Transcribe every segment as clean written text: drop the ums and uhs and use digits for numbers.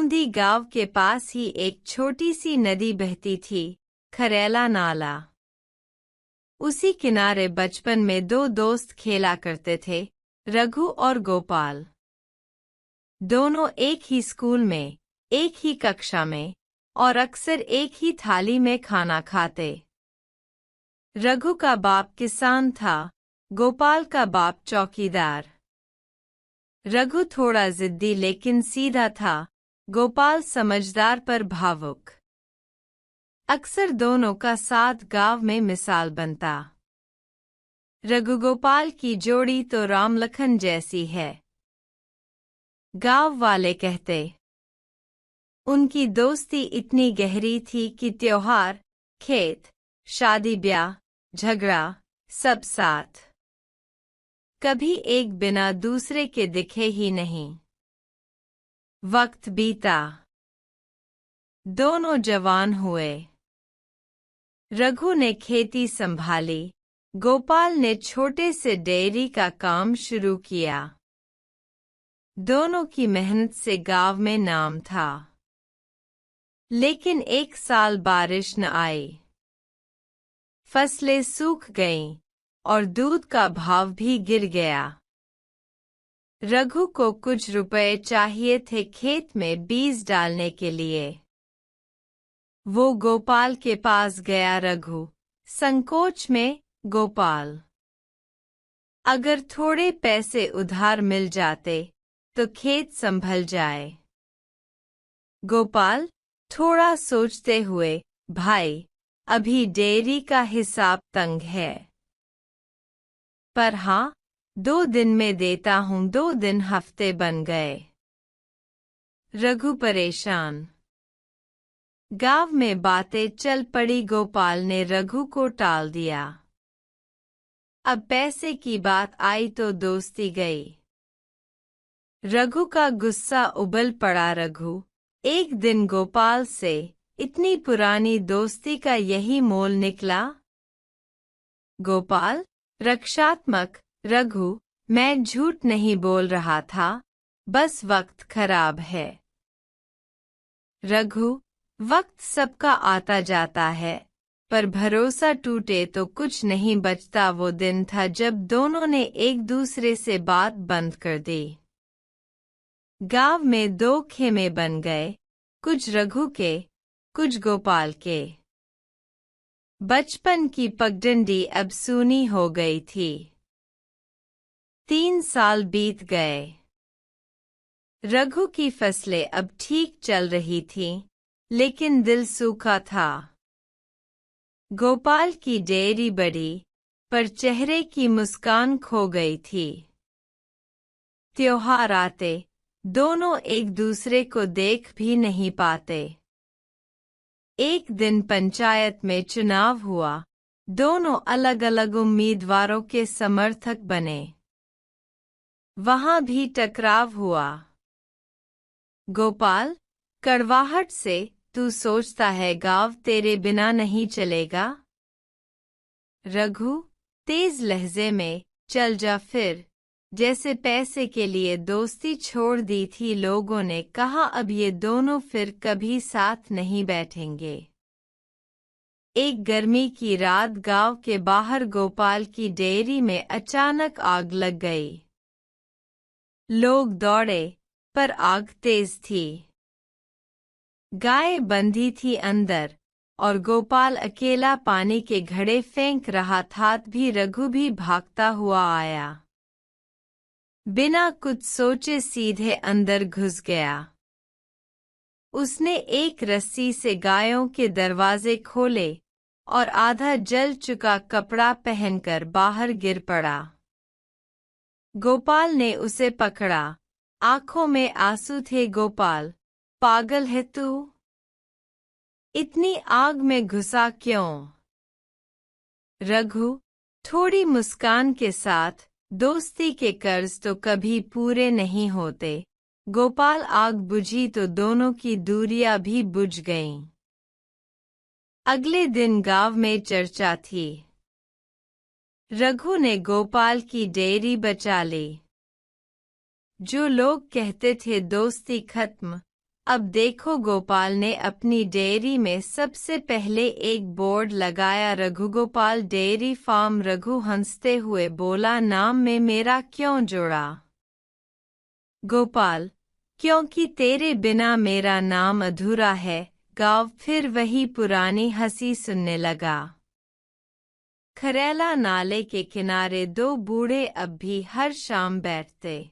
बूंदी गांव के पास ही एक छोटी सी नदी बहती थी, खरेला नाला। उसी किनारे बचपन में दो दोस्त खेला करते थे, रघु और गोपाल। दोनों एक ही स्कूल में, एक ही कक्षा में और अक्सर एक ही थाली में खाना खाते। रघु का बाप किसान था, गोपाल का बाप चौकीदार। रघु थोड़ा जिद्दी लेकिन सीधा था, गोपाल समझदार पर भावुक। अक्सर दोनों का साथ गांव में मिसाल बनता। रघु गोपाल की जोड़ी तो राम लखन जैसी है, गांव वाले कहते। उनकी दोस्ती इतनी गहरी थी कि त्योहार, खेत, शादी ब्याह, झगड़ा, सब साथ। कभी एक बिना दूसरे के दिखे ही नहीं। वक्त बीता, दोनों जवान हुए। रघु ने खेती संभाली, गोपाल ने छोटे से डेयरी का काम शुरू किया। दोनों की मेहनत से गांव में नाम था। लेकिन एक साल बारिश न आई। फसलें सूख गईं और दूध का भाव भी गिर गया। रघु को कुछ रुपए चाहिए थे खेत में बीज डालने के लिए। वो गोपाल के पास गया। रघु संकोच में, गोपाल, अगर थोड़े पैसे उधार मिल जाते तो खेत संभल जाए। गोपाल थोड़ा सोचते हुए, भाई, अभी डेयरी का हिसाब तंग है। पर हाँ, 2 दिन में देता हूँ। 2 दिन हफ्ते बन गए। रघु परेशान। गांव में बातें चल पड़ी। गोपाल ने रघु को टाल दिया। अब पैसे की बात आई तो दोस्ती गई। रघु का गुस्सा उबल पड़ा। रघु एक दिन गोपाल से, इतनी पुरानी दोस्ती का यही मोल निकला? गोपाल रक्षात्मक, रघु, मैं झूठ नहीं बोल रहा था, बस वक्त खराब है। रघु, वक्त सबका आता जाता है, पर भरोसा टूटे तो कुछ नहीं बचता। वो दिन था जब दोनों ने एक दूसरे से बात बंद कर दी। गांव में 2 खेमे बन गए, कुछ रघु के, कुछ गोपाल के। बचपन की पगडंडी अब सूनी हो गई थी। 3 साल बीत गए। रघु की फसलें अब ठीक चल रही थीं, लेकिन दिल सूखा था। गोपाल की डेयरी बढ़ी, पर चेहरे की मुस्कान खो गई थी। त्योहार आते, दोनों एक दूसरे को देख भी नहीं पाते। एक दिन पंचायत में चुनाव हुआ। दोनों अलग अलग उम्मीदवारों के समर्थक बने। वहां भी टकराव हुआ। गोपाल कड़वाहट से, तू सोचता है गांव तेरे बिना नहीं चलेगा? रघु तेज लहजे में, चल जा फिर। जैसे पैसे के लिए दोस्ती छोड़ दी थी। लोगों ने कहा अब ये दोनों फिर कभी साथ नहीं बैठेंगे। एक गर्मी की रात गांव के बाहर गोपाल की डेयरी में अचानक आग लग गई। लोग दौड़े, पर आग तेज थी। गाय बंधी थी अंदर और गोपाल अकेला पानी के घड़े फेंक रहा था। भी रघु भी भागता हुआ आया। बिना कुछ सोचे सीधे अंदर घुस गया। उसने एक रस्सी से गायों के दरवाजे खोले और आधा जल चुका कपड़ा पहनकर बाहर गिर पड़ा। गोपाल ने उसे पकड़ा, आंखों में आंसू थे। गोपाल, पागल है तू? इतनी आग में घुसा क्यों? रघु थोड़ी मुस्कान के साथ, दोस्ती के कर्ज तो कभी पूरे नहीं होते। गोपाल आग बुझी तो दोनों की दूरियां भी बुझ गईं। अगले दिन गांव में चर्चा थी। रघु ने गोपाल की डेयरी बचा ली। जो लोग कहते थे दोस्ती खत्म, अब देखो, गोपाल ने अपनी डेयरी में सबसे पहले एक बोर्ड लगाया। रघुगोपाल डेयरी फार्म। रघु हंसते हुए बोला, नाम में मेरा क्यों जोड़ा? गोपाल, क्योंकि तेरे बिना मेरा नाम अधूरा है। गाँव फिर वही पुरानी हंसी सुनने लगा। खरेला नाले के किनारे दो बूढ़े अब भी हर शाम बैठते,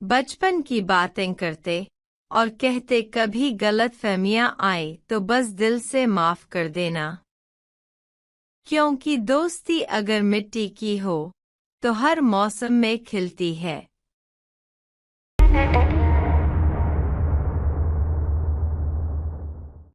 बचपन की बातें करते और कहते, कभी गलतफहमियां आए तो बस दिल से माफ कर देना, क्योंकि दोस्ती अगर मिट्टी की हो तो हर मौसम में खिलती है।